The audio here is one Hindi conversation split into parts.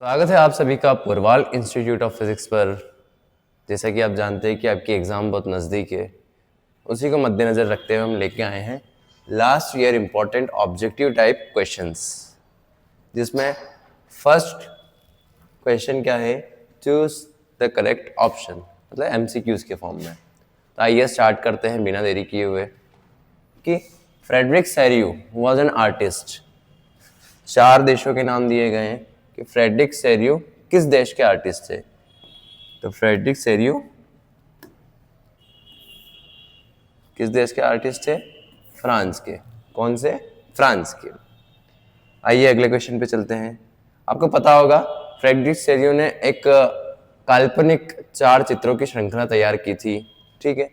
स्वागत है आप सभी का पुरवाल इंस्टीट्यूट ऑफ फिजिक्स पर। जैसा कि आप जानते हैं कि आपकी एग्ज़ाम बहुत नज़दीक है, उसी को मद्देनज़र रखते हुए हम लेके आए हैं last year important objective type questions, जिसमें फर्स्ट क्वेश्चन क्या है, चूज द करेक्ट ऑप्शन, मतलब एमसीक्यूज के फॉर्म में। तो आइए स्टार्ट करते हैं बिना देरी किए हुए कि फ्रेडरिक सेरियू वॉज एन आर्टिस्ट। 4 देशों के नाम दिए गए हैं कि फ्रेडरिक सेरियू किस देश के आर्टिस्ट थे। तो फ्रेडरिक सेरियू किस देश के आर्टिस्ट थे? फ्रांस के। कौन से? फ्रांस के। आइए अगले क्वेश्चन पे चलते हैं। आपको पता होगा फ्रेडरिक सेरियू ने एक काल्पनिक 4 चित्रों की श्रृंखला तैयार की थी, ठीक है,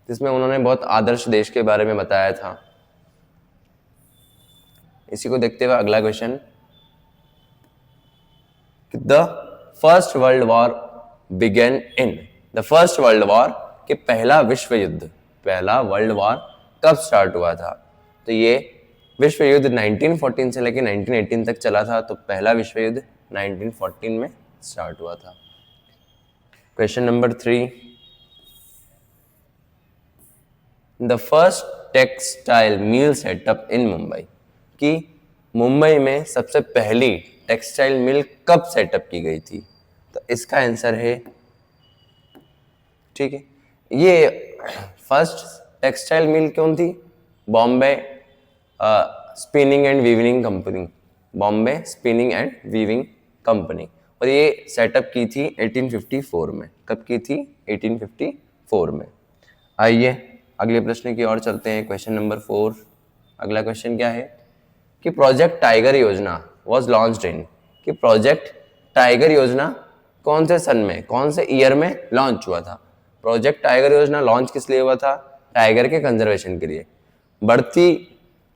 जिसमें उन्होंने बहुत आदर्श देश के बारे में बताया था। इसी को देखते हुए अगला question, the first world war began in. The first world war के पहला विश्व युद्ध, पहला वर्ल्ड वॉर कब स्टार्ट हुआ था? तो ये विश्व युद्ध 1914 से लेकर 1918 तक चला था। तो पहला विश्व युद्ध 1914 में स्टार्ट हुआ था। Question number 3, the first textile mill set up in Mumbai, कि मुंबई में सबसे पहली टेक्सटाइल मिल कब सेटअप की गई थी? तो इसका आंसर है, ठीक है, ये फर्स्ट टेक्सटाइल मिल कौन थी? Bombay spinning and weaving company, Bombay spinning and weaving company. और ये सेटअप की थी 1854 में। कब की थी? 1854 में। आइए अगले प्रश्न की ओर चलते हैं। Question number 4। अगला क्वेश्चन क्या है कि प्रोजेक्ट टाइगर योजना वॉज लॉन्च्ड इन, कि प्रोजेक्ट टाइगर योजना कौन से सन में, कौन से ईयर में लॉन्च हुआ था? प्रोजेक्ट टाइगर योजना लॉन्च किस लिए हुआ था? टाइगर के कंजर्वेशन के लिए। बढ़ती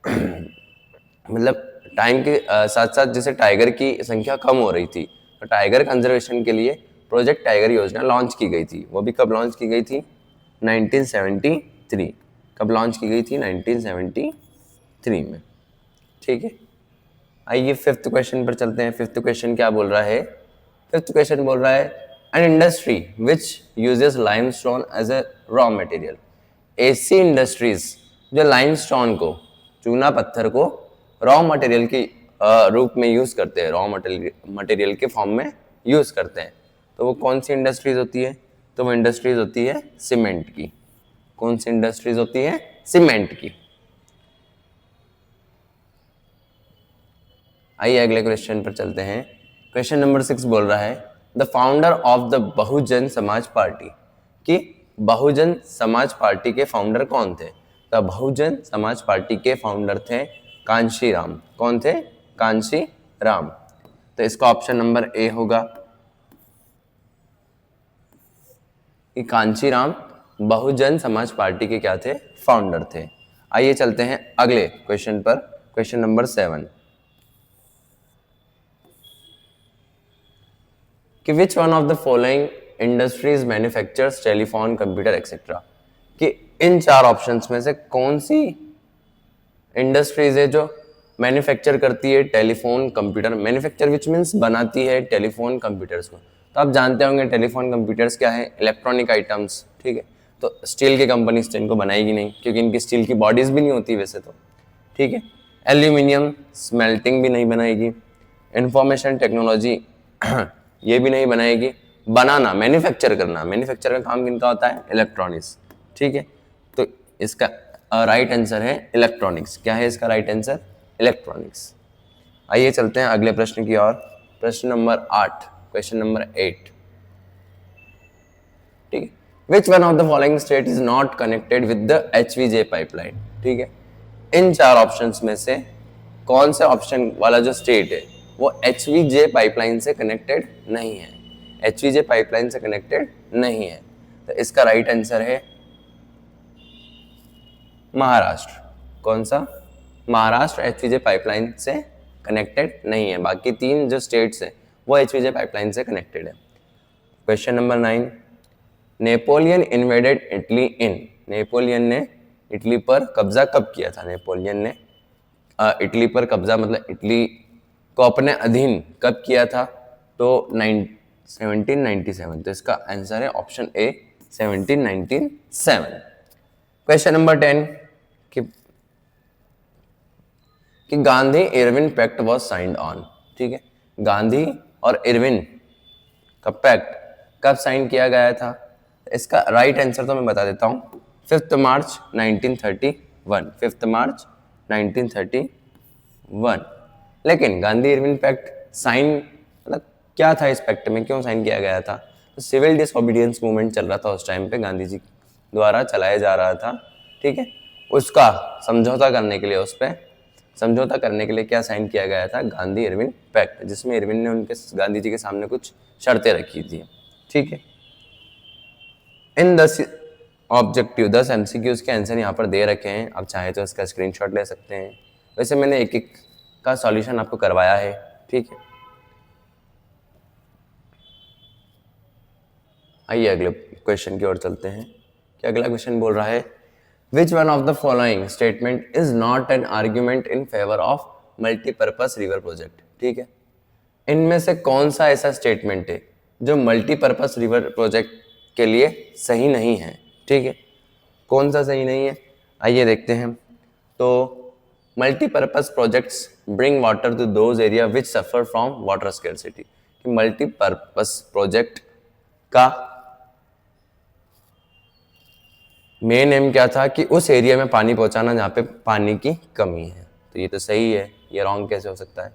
मतलब टाइम के साथ साथ जैसे टाइगर की संख्या कम हो रही थी, तो टाइगर कंजर्वेशन के लिए प्रोजेक्ट टाइगर योजना लॉन्च की गई थी। वो भी कब लॉन्च की गई थी? 1973। कब लॉन्च की गई थी? 1973 में, ठीक है। आइए 5th क्वेश्चन पर चलते हैं। 5th क्वेश्चन क्या बोल रहा है? 5th क्वेश्चन बोल रहा है, an industry which uses limestone as a raw material. ऐसी इंडस्ट्रीज जो लाइमस्टोन को, चूना पत्थर को रॉ मटेरियल के रूप में यूज करते हैं, रॉ मटेरियल के फॉर्म में यूज करते हैं, तो वो कौन सी इंडस्ट्रीज होती है? तो वो इंडस्ट्रीज होती है सीमेंट की। कौन सी इंडस्ट्रीज होती है? सीमेंट की। आइए अगले क्वेश्चन पर चलते हैं। क्वेश्चन नंबर 6 बोल रहा है, the founder of the Bahujan Samaj party, कि बहुजन समाज पार्टी के फाउंडर कौन थे? तो बहुजन समाज पार्टी के फाउंडर थे कांशीराम। कौन थे? कांशीराम। तो इसका ऑप्शन नंबर ए होगा कि कांशीराम बहुजन समाज पार्टी के क्या थे? फाउंडर थे। आइए चलते हैं अगले क्वेश्चन पर। क्वेश्चन नंबर 7, कि which one of the following industries manufactures telephone, computer etcetera, कि इन 4 ऑप्शंस में से कौन सी इंडस्ट्रीज है जो मैन्युफैक्चर करती है telephone computer. Manufacture which means बनाती है टेलीफोन कंप्यूटर्स को। तो आप जानते होंगे टेलीफोन कंप्यूटर्स क्या है? इलेक्ट्रॉनिक आइटम्स, ठीक है। तो स्टील की कंपनीज तो इनको बनाएगी नहीं, क्योंकि इनकी स्टील की बॉडीज भी नहीं होती वैसे तो, ठीक है। एल्यूमिनियम स्मेल्टिंग भी नहीं बनाएगी। इंफॉर्मेशन टेक्नोलॉजी ये भी नहीं बनाएगी। बनाना, मैन्युफैक्चर करना, मैन्युफैक्चर का काम किनका होता है? इलेक्ट्रॉनिक्स, ठीक है। तो इसका राइट आंसर है इलेक्ट्रॉनिक्स। क्या है इसका राइट आंसर? इलेक्ट्रॉनिक्स। आइए चलते हैं अगले प्रश्न की ओर। प्रश्न नंबर 8, क्वेश्चन नंबर 8, ठीक है। विच one of the following state is not connected with the HVJ pipeline, ठीक है। इन 4 ऑप्शंस में से कौन से ऑप्शन वाला जो स्टेट है वो HVJ पाइपलाइन से कनेक्टेड नहीं है? HVJ पाइपलाइन से कनेक्टेड नहीं है। तो इसका राइट आंसर है महाराष्ट्र। कौन सा? महाराष्ट्र HVJ पाइपलाइन से कनेक्टेड नहीं है। बाकी 3 जो स्टेट्स हैं वो HVJ पाइपलाइन से कनेक्टेड है। Question number 9, Napoleon invaded Italy इन। नेपोलियन ने इटली पर कब्जा कब किया था? नेपोलियन ने इटली पर कब्जा मतलब इटली को अपने अधीन कब किया था? तो 1797, तो इसका आंसर है ऑप्शन ए 1797। क्वेश्चन नंबर 10 कि Gandhi Irwin pact was signed on. ठीक है, गांधी और इरविन का पैक्ट कब साइन किया गया था? इसका राइट आंसर तो मैं बता देता हूँ, 5 मार्च 1931, 5 मार्च 1931। लेकिन गांधी इरविन पैक्ट साइन मतलब क्या था, इस पैक्ट में क्यों साइन किया गया था? तो सिविल डिसओबीडियंस मूवमेंट चल रहा था उस टाइम पे, गांधी जी द्वारा चलाया जा रहा था। ठीक है, उसका समझौता करने के लिए, उस पर समझौता करने के लिए क्या साइन किया गया था? गांधी इरविन पैक्ट, जिसमें इरविन ने उनके गांधी जी के सामने कुछ शर्तें रखी थी। ठीक है, इन 10 ऑब्जेक्टिव 10 एमसीक्यूज के आंसर यहाँ पर दे रखे हैं, आप चाहे तो इसका स्क्रीनशॉट ले सकते हैं। वैसे मैंने एक एक का सॉल्यूशन आपको करवाया है। ठीक है, आइए अगले क्वेश्चन की ओर चलते हैं। क्या अगला क्वेश्चन बोल रहा है, Which one of the following statement is not an argument in favor of multi-purpose river project? ठीक है, इनमें से कौन सा ऐसा स्टेटमेंट है जो मल्टीपर्पस रिवर प्रोजेक्ट के लिए सही नहीं है? ठीक है, कौन सा सही नहीं है, आइए देखते हैं। तो multipurpose projects bring water to those area which suffer from water scarcity. कि मल्टीपर्पस प्रोजेक्ट का मेन एम क्या था? कि उस एरिया में पानी पहुंचाना जहाँ पे पानी की कमी है। तो ये तो सही है, ये रॉन्ग कैसे हो सकता है?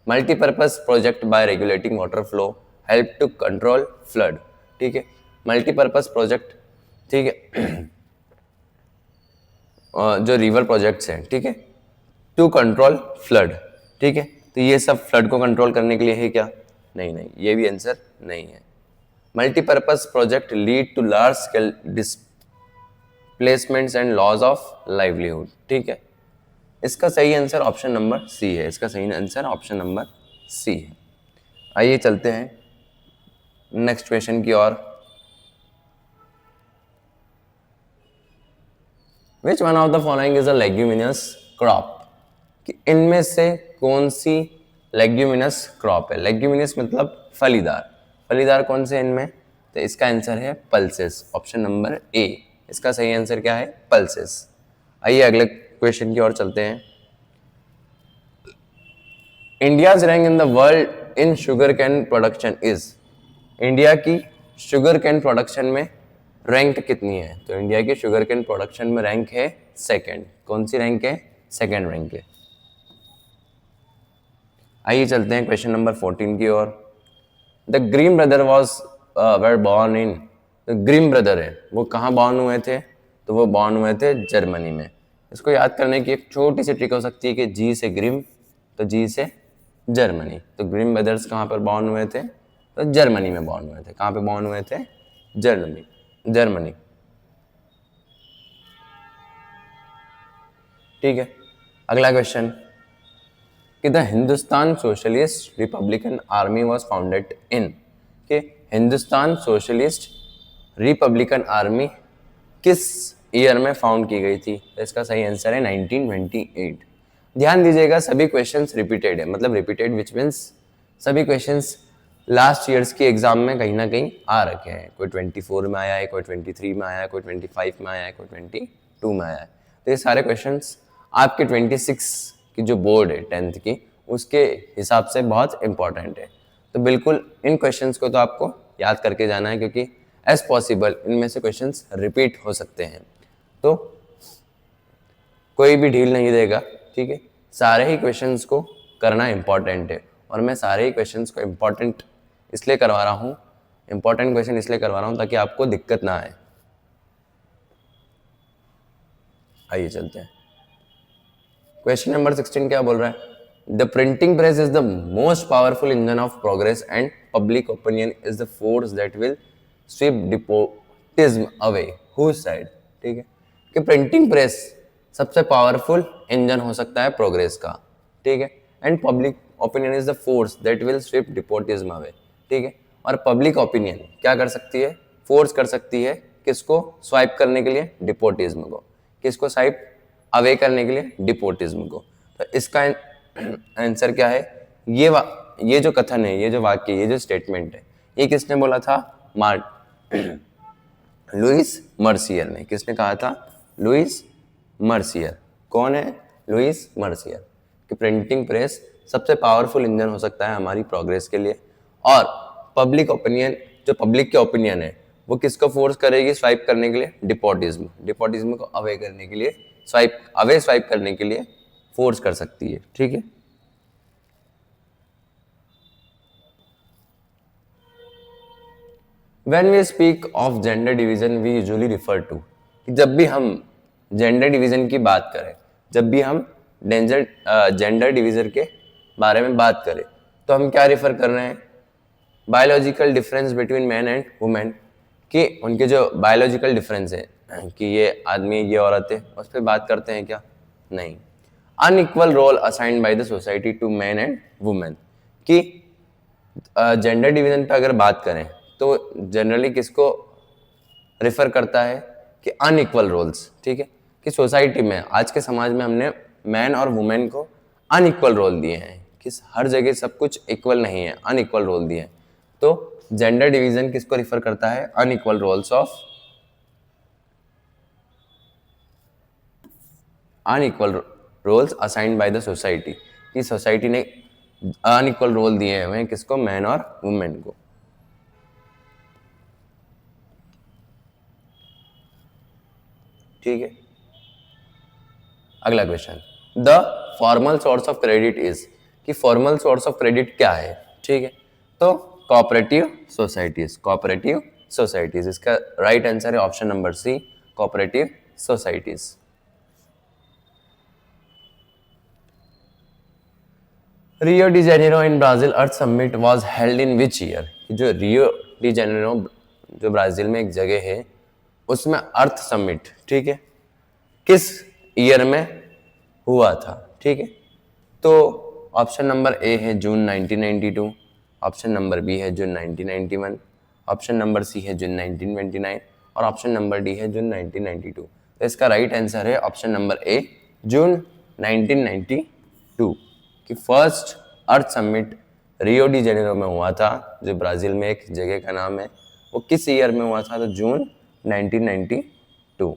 Multipurpose project by regulating water flow help to control flood. ठीक है, मल्टीपर्पज प्रोजेक्ट, ठीक है, जो रिवर प्रोजेक्ट्स हैं, ठीक है, टू कंट्रोल फ्लड। ठीक है, तो ये सब फ्लड को कंट्रोल करने के लिए है क्या? नहीं नहीं, ये भी आंसर नहीं है। Multipurpose project lead to large scale placements and loss of livelihood. ठीक है, इसका सही आंसर ऑप्शन नंबर सी है, इसका सही आंसर ऑप्शन नंबर सी है। आइए चलते हैं नेक्स्ट क्वेश्चन की ओर। Which one of the following is a leguminous crop? कि इनमें से कौन सी लेग्यूमिनस क्रॉप है? लेग्यूमिनस मतलब फलीदार, फलीदार कौन से इनमें? तो इसका आंसर है पल्सेस, ऑप्शन नंबर ए, इसका सही आंसर क्या है? पल्सेस। आइए अगले क्वेश्चन की ओर चलते हैं। India's rank in the world in sugar cane production is. India की शुगर कैन प्रोडक्शन में रैंक कितनी है? तो इंडिया की शुगर कैन प्रोडक्शन में रैंक है सेकंड। कौन सी रैंक है? सेकंड रैंक है। आइए चलते हैं क्वेश्चन नंबर 14 की ओर। The Grimm brother was were born in. तो ग्रीम ब्रदर है, वो कहाँ बॉर्न हुए थे? तो वो बॉर्न हुए थे जर्मनी में। इसको याद करने की एक छोटी सी ट्रिक हो सकती है कि जी से ग्रीम, तो जी से जर्मनी। तो ग्रीम ब्रदर्स कहाँ पर बॉर्न हुए थे? तो जर्मनी में बॉर्न हुए थे। कहाँ पे बॉर्न हुए थे? जर्मनी। ठीक है, अगला क्वेश्चन कि the Hindustan socialist Republican army was founded in. कि हिंदुस्तान सोशलिस्ट रिपब्लिकन आर्मी किस ईयर में फाउंड की गई थी? तो इसका सही आंसर है 1928। ध्यान दीजिएगा, सभी क्वेश्चंस रिपीटेड है, मतलब रिपीटेड विच मीन्स सभी क्वेश्चंस लास्ट ईयर्स की एग्जाम में कहीं ना कहीं आ रखे हैं। कोई 24 में आया है, कोई 23 में आया है, कोई 25 में आया है, कोई 22 में आया है। तो ये सारे क्वेश्चंस आपके 26 की जो बोर्ड है 10th की, उसके हिसाब से बहुत इंपॉर्टेंट है। तो बिल्कुल इन क्वेश्चंस को तो आपको याद करके जाना है, क्योंकि एज पॉसिबल इनमें से क्वेश्चंस रिपीट हो सकते हैं। तो कोई भी ढील नहीं देगा। ठीक है, सारे ही क्वेश्चंस को करना इंपॉर्टेंट है, और मैं सारे ही क्वेश्चंस को इंपॉर्टेंट इसलिए करवा रहा हूँ, इंपॉर्टेंट क्वेश्चन इसलिए करवा रहा हूँ ताकि आपको दिक्कत ना आए। आइए चलते हैं, क्वेश्चन नंबर 16 क्या बोल रहा है? The printing press is the most powerful engine of progress and public opinion is the force that will sweep despotism away whose side. ठीक है, कि प्रिंटिंग प्रेस सबसे पावरफुल इंजन हो सकता है प्रोग्रेस का। ठीक है, and public opinion is the force that will sweep despotism away. ठीक है, और पब्लिक ओपिनियन क्या कर सकती है? फोर्स कर सकती है किसको स्वाइप करने के लिए? डिपोटिज्म को। किसको स्वाइप अवे करने के लिए? डिपोटिज्म को। तो इसका आंसर क्या है? ये जो कथन है, ये जो वाक्य, ये जो स्टेटमेंट है, ये किसने बोला था? लुइस मर्सियर ने। किसने कहा था? Louis Mercier. कौन है? Louis Mercier. कि प्रिंटिंग प्रेस सबसे पावरफुल इंजन हो सकता है हमारी प्रोग्रेस के लिए, और पब्लिक ओपिनियन, जो पब्लिक के ओपिनियन है वो किसको फोर्स करेगी स्वाइप करने के लिए? डिपोटिज्म। डिपोटिज्म को अवे करने के लिए, स्वाइप करने के लिए फोर्स कर सकती है। ठीक है। When we speak of gender division, we usually refer to, जब भी हम जेंडर डिवीजन की बात करें, जब भी हम जेंडर डिवीजन के बारे में बात करें, तो हम क्या रिफर कर रहे हैं? Biological difference between man and women, कि उनके जो बायोलॉजिकल डिफरेंस है कि ये आदमी ये औरत है, उस पर बात करते हैं क्या? नहीं। Unequal role assigned by the society to man and women, कि जेंडर डिवीजन पे अगर बात करें तो जनरली किसको रेफर करता है? कि अनइक्वल रोल्स। ठीक है, कि सोसाइटी में, आज के समाज में हमने मैन और वुमेन को अनइक्वल रोल दिए हैं, कि हर जगह सब कुछ इक्वल नहीं है, अनइक्वल रोल दिए हैं। तो जेंडर डिवीजन किसको रिफर करता है? Unequal roles of, unequal roles assigned by the society, कि सोसाइटी ने अनइक्वल रोल दिए हुए हैं किसको? मैन और वुमेन को। ठीक है। अगला question, the formal source of credit is, कि फॉर्मल सोर्स ऑफ क्रेडिट क्या है? ठीक है, तो कोऑपरेटिव सोसाइटीज, कोऑपरेटिव सोसाइटीज। इसका राइट आंसर है option number C, cooperative societies. Rio de Janeiro in Brazil Earth summit was held in which year? जो रियो डी जेनेरो जो ब्राजील में एक जगह है, उसमें अर्थ समिट, ठीक है, किस ईयर में हुआ था? ठीक है, तो ऑप्शन नंबर ए है जून 1992, ऑप्शन नंबर बी है जून 1991, ऑप्शन नंबर सी है जून 1929 और ऑप्शन नंबर डी है जून 1992। तो इसका राइट आंसर है ऑप्शन नंबर ए, जून 1992, कि फर्स्ट अर्थ समिट रियो डी जेनेरो में हुआ था, जो ब्राजील में एक जगह का नाम है। वो किस ईयर में हुआ था? तो जून 1992।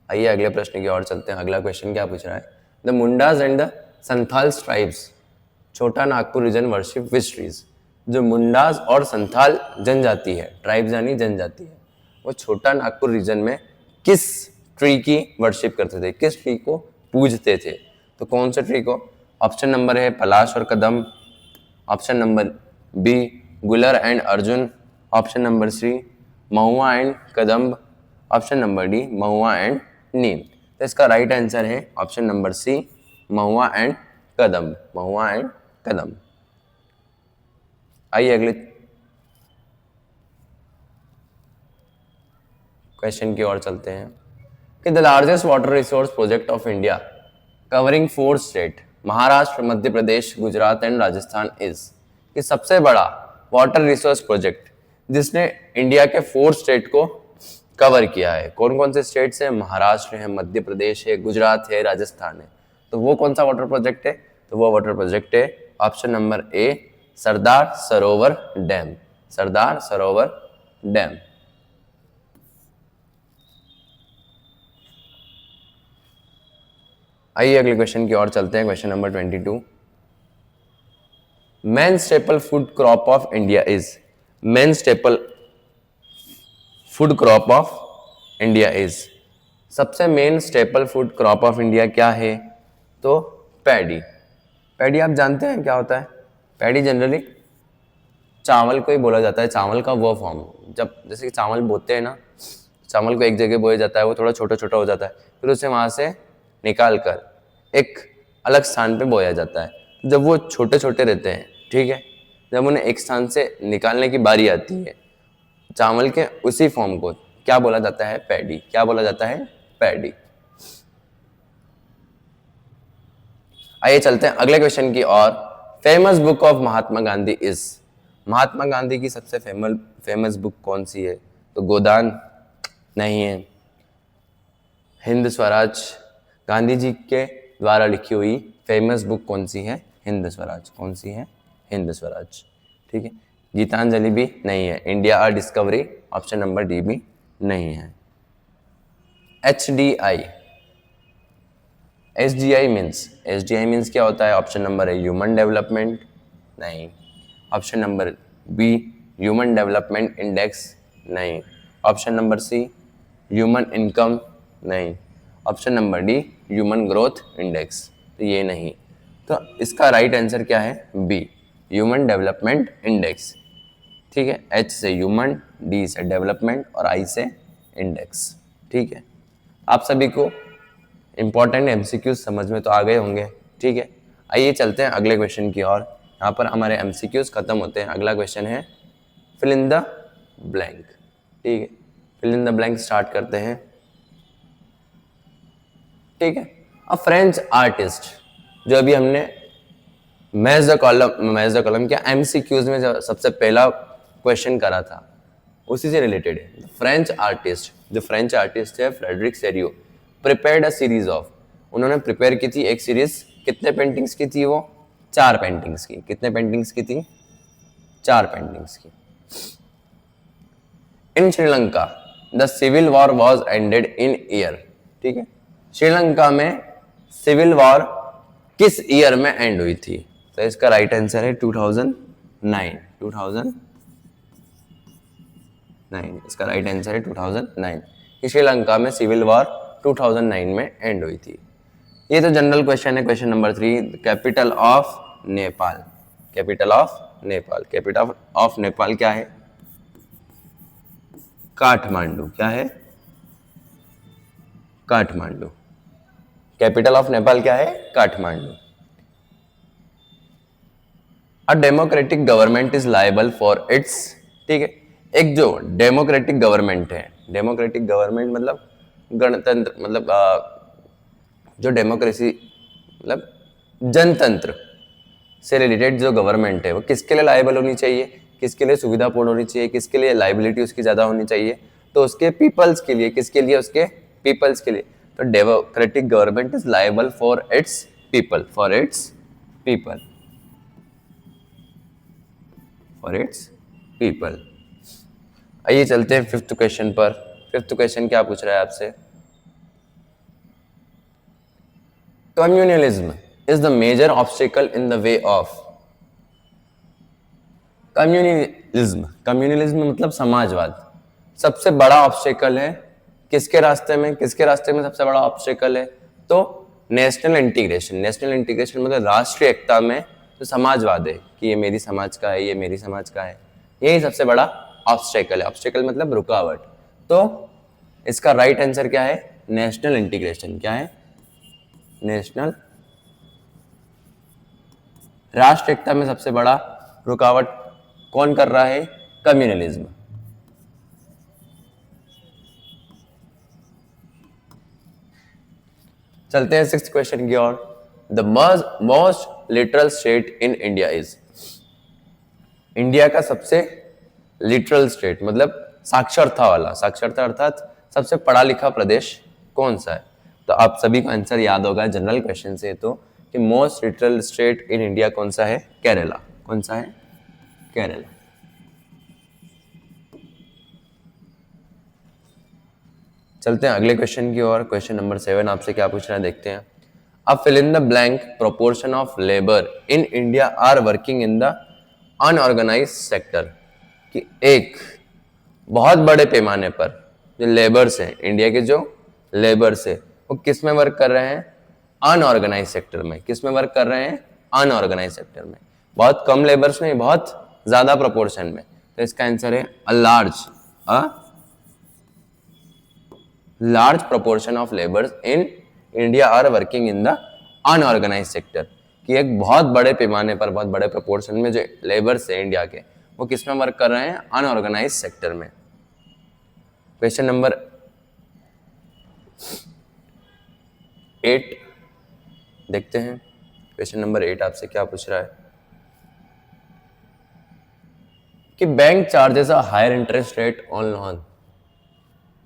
आइए अगले प्रश्न की ओर चलते हैं। अगला क्वेश्चन क्या पूछ रहा है? The Mundas and the Santhal tribes छोटा नागपुर रीजन वर्शिप विच ट्रीज? जो मुंडाज और संथाल जनजाति है, ट्राइब्स यानी जनजाति है, वो छोटा नागपुर रीजन में किस ट्री की वर्शिप करते थे, किस ट्री को पूजते थे? तो कौन से ट्री को? ऑप्शन नंबर है पलाश और कदम, ऑप्शन नंबर बी गुलर एंड अर्जुन, ऑप्शन नंबर सी महुआ एंड कदम्ब, ऑप्शन नंबर डी महुआ एंड नीम। तो इसका राइट आंसर है ऑप्शन नंबर सी, महुआ एंड कदम्ब, महुआ एंड कदम्ब। आइए अगले क्वेश्चन की ओर चलते हैं कि the largest water resource project of India covering 4 state Maharashtra, Madhya Pradesh, Gujarat and Rajasthan is, कि सबसे बड़ा वाटर रिसोर्स प्रोजेक्ट जिसने इंडिया के 4 स्टेट को कवर किया है, कौन कौन से स्टेट्स हैं? महाराष्ट्र है, मध्य प्रदेश है, गुजरात है, राजस्थान है। तो वो कौन सा वाटर प्रोजेक्ट है? तो वो वाटर प्रोजेक्ट है ऑप्शन नंबर ए, सरदार सरोवर डैम, सरदार सरोवर डैम। आइए अगले क्वेश्चन की ओर चलते हैं। Question number 22, main staple food crop of India is, main staple food crop of India is, सबसे main staple food crop of India क्या है? तो पैडी। पैडी आप जानते हैं क्या होता है? पैडी जनरली चावल को ही बोला जाता है, चावल का वो फॉर्म, जब जैसे कि चावल बोते हैं ना, चावल को एक जगह बोया जाता है, वो थोड़ा छोटा छोटा हो जाता है, फिर उसे वहां से निकाल कर एक अलग स्थान पे बोया जाता है। जब वो छोटे छोटे रहते हैं, ठीक है, जब उन्हें एक स्थान से निकालने की बारी आती है, चावल के उसी फॉर्म को क्या बोला जाता है? पैडी। क्या बोला जाता है? पैडी। आइए चलते हैं अगले क्वेश्चन की ओर। Famous book of Mahatma Gandhi is, Mahatma Gandhi की सबसे फेमस बुक कौन सी है? तो गोदान नहीं है, हिंद स्वराज गांधी जी के द्वारा लिखी हुई फेमस बुक कौन सी है? हिंद स्वराज। कौन सी है? हिंद स्वराज। ठीक है। गीतांजलि भी नहीं है। इंडिया आ डिस्कवरी ऑप्शन नंबर डी भी नहीं है। HDI, H D I means क्या होता है? Option number A human development, नहीं। Option number B human development index, नहीं। Option number C human income, नहीं। Option number D human growth index, तो ये नहीं। तो इसका राइट आंसर क्या है? B human development index. ठीक है। एच से ह्यूमन, डी से डेवलपमेंट और आई से इंडेक्स। ठीक है। आप सभी को इंपॉर्टेंट एमसीक्यूज समझ में तो आ गए होंगे। ठीक है। आइए चलते हैं अगले क्वेश्चन की ओर। यहाँ पर हमारे एमसीक्यूज खत्म होते हैं। अगला क्वेश्चन है फिल इन द ब्लैंक। ठीक है। Fill in the blank start करते हैं। ठीक है। अ फ्रेंच आर्टिस्ट, जो अभी हमने मैच द कॉलम क्या एमसीक्यूज में जो सबसे पहला क्वेश्चन करा था उसी से रिलेटेड है। फ्रेंच आर्टिस्ट, जो फ्रेंच आर्टिस्ट है Frederic Sorrieu, prepared a series of, उन्होंने प्रिपेयर की थी एक सीरीज। कितने पेंटिंग्स की थी वो? 4 पेंटिंग्स की। कितने पेंटिंग्स की थी? 4 पेंटिंग्स की। In Sri Lanka the civil war was ended in year. ठीक है। श्रीलंका में सिविल वॉर किस ईयर में एंड हुई थी? तो इसका राइट आंसर है 2009। 2009 इसका राइट आंसर है 2009। श्रीलंका में सिविल वॉर 2009 में एंड हुई थी। ये तो जनरल क्वेश्चन है। Question number 3, capital of Nepal. Capital of Nepal. Capital of Nepal क्या है? काठमांडू। क्या है? काठमांडू। कैपिटल ऑफ नेपाल क्या है? Kathmandu. A democratic government is liable for its. ठीक है। एक जो डेमोक्रेटिक गवर्नमेंट है, डेमोक्रेटिक गवर्नमेंट मतलब गणतंत्र, मतलब जो डेमोक्रेसी मतलब जनतंत्र से रिलेटेड जो गवर्नमेंट है वो किसके लिए लायबल होनी चाहिए? किसके लिए सुविधापूर्ण होनी चाहिए? किसके लिए लाइबिलिटी उसकी ज्यादा होनी चाहिए? तो उसके पीपल्स के लिए। किसके लिए? उसके पीपल्स के लिए। तो democratic government is liable for its people, for its people, for its people. आइए चलते हैं 5th क्वेश्चन पर। 5th क्वेश्चन क्या पूछ रहा है आपसे? Communalism is the major obstacle in the way of. Communalism, communalism मतलब समाजवाद, सबसे बड़ा ऑब्स्टिकल है किसके रास्ते में? किसके रास्ते में सबसे बड़ा ऑब्स्टिकल है? तो नेशनल इंटीग्रेशन। नेशनल इंटीग्रेशन मतलब राष्ट्रीय एकता में जो समाजवाद है कि ये मेरी समाज का है, ये मेरी समाज का है, यही सबसे बड़ा ऑब्स्टिकल है। ऑब्स्टिकल मतलब रुकावट। तो इसका राइट आंसर क्या है? National integration. क्या है? नेशनल, राष्ट्र एकता में सबसे बड़ा रुकावट कौन कर रहा है? कम्युनलिज्म। चलते हैं 6th क्वेश्चन की ओर। The most literal state in India is. India का सबसे लिटरल स्टेट मतलब साक्षरता वाला, साक्षरता अर्थात सबसे पढ़ा लिखा प्रदेश कौन सा है? तो आप सभी को आंसर याद होगा जनरल क्वेश्चन से तो कि most literal state in India कौन सा है? केरला। कौन सा है? केरला। चलते हैं अगले क्वेश्चन की ओर। क्वेश्चन नंबर 7 आपसे क्या पूछ रहा है देखते हैं। अब fill in the blank proportion of labour in India are working in the unorganised sector. कि एक बहुत बड़े पैमाने पर जो लेबर्स हैं, इंडिया के जो लेबर्स है वो किस में वर्क कर रहे हैं? अनऑर्गेनाइज सेक्टर में। किस में वर्क कर रहे हैं? अनऑर्गेनाइज सेक्टर में। बहुत कम लेबर्स नहीं, बहुत ज्यादा प्रोपोर्शन में। तो इसका आंसर है अ large proportion of laborers in India are working in the unorganized sector। कि एक बहुत बड़े पैमाने पर, बहुत बड़े प्रोपोर्शन में जो लेबर्स है इंडिया के वो किस में वर्क कर रहे हैं? अनऑर्गेनाइज सेक्टर में। क्वेश्चन नंबर 8 देखते हैं। क्वेश्चन नंबर 8 आपसे क्या पूछ रहा है कि bank charges a higher interest rate on loan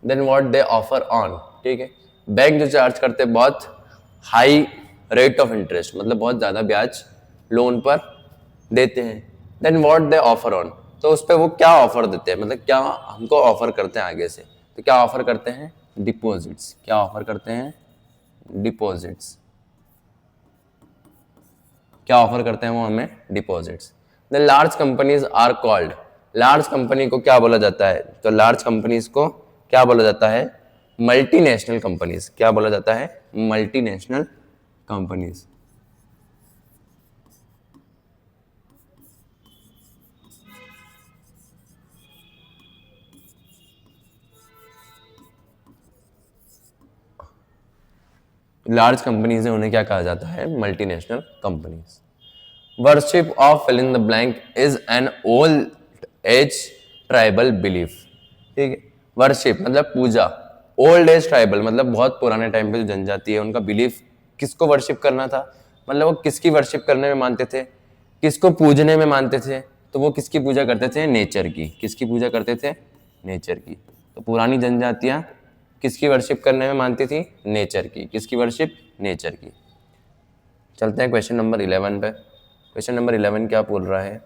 than what they offer on. ठीक है। बैंक जो चार्ज करते हैं बहुत हाई रेट ऑफ इंटरेस्ट, मतलब बहुत ज़्यादा ब्याज लोन पर देते हैं। Than what they offer on, तो उस पर वो क्या ऑफर देते हैं, मतलब क्या हमको ऑफर करते हैं आगे से, तो क्या ऑफर करते हैं, डिपॉजिट्स। क्या ऑफर करते हैं, डिपॉजिट्स। क्या ऑफर करते हैं वो हमें, deposits. The large companies are called, large company को क्या बोला जाता है, तो लार्ज कंपनीज को क्या बोला जाता है, मल्टीनेशनल कंपनीज। क्या बोला जाता है, मल्टीनेशनल कंपनीज। लार्ज कंपनीज है उन्हें क्या कहा जाता है, multinational companies. Worship of fill in the blank is an old age tribal belief. ठीक है, वर्शिप मतलब पूजा, ओल्ड एज ट्राइबल मतलब बहुत पुराने टाइम पे जो जनजाति है उनका बिलीफ, किसको वर्शिप करना था, मतलब वो किसकी वर्शिप करने में मानते थे, किसको पूजने में मानते थे, तो वो किसकी पूजा करते थे, नेचर की। किसकी पूजा करते थे, नेचर की। तो पुरानी जनजातियां किसकी वर्शिप करने में मानती थी, नेचर की। किसकी वर्शिप, नेचर की। चलते हैं क्वेश्चन नंबर 11 पे। क्वेश्चन नंबर 11 क्या बोल रहा है,